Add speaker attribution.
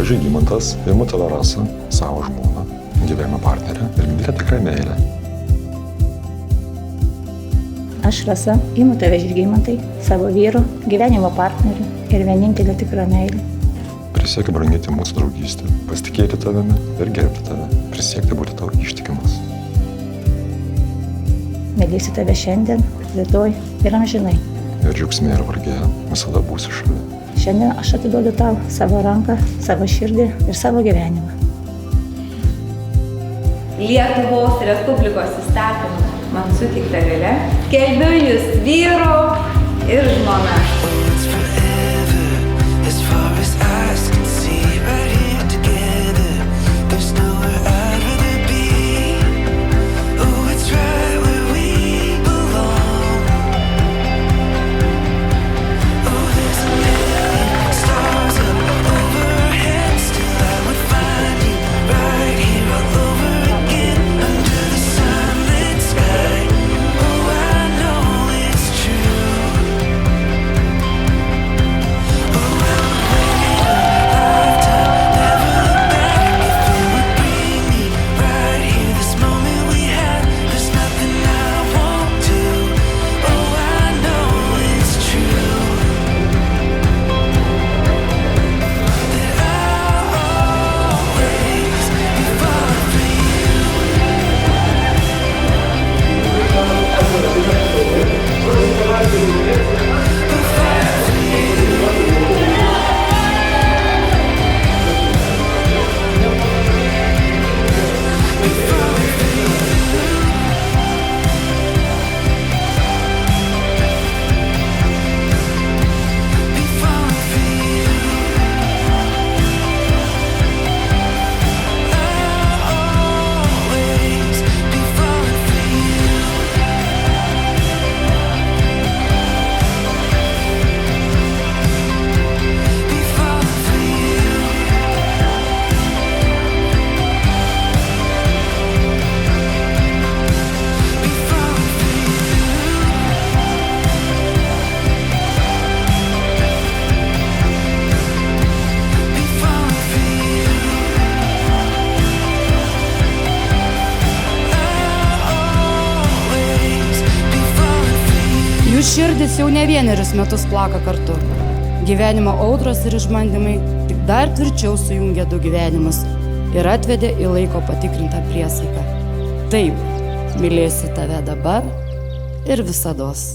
Speaker 1: Žygimantas imu tave Rasą, savo žmoną, gyvenimo partnerę ir didelę tikrą meilę.
Speaker 2: Aš Rasa imu tave Žygimantai, savo vyru, gyvenimo partneriu ir vienintelę tikrą meilę.
Speaker 1: Prisiekiu brangyti mūsų draugystę, pasitikėti tavimi ir gerbti tave, prisiekti būti tau ištikimas.
Speaker 2: Mylėsiu tave šiandien, rytoj ir amžinai.
Speaker 1: Ir džiaugsme ir vargėje visada būsiu šalia.
Speaker 2: Šiandien aš atiduodu tau savo ranką, savo širdį ir savo gyvenimą.
Speaker 3: Lietuvos Respublikos įstatymų man suteikta galia, skelbiu jus vyru ir žmona.
Speaker 4: Jų širdis jau ne vienerius metus plaka kartu. Gyvenimo audros ir išbandymai tik dar tvirčiau sujungė du gyvenimus ir atvedė į laiko patikrintą priesaiką. Taip, mylėsiu tave dabar ir visados.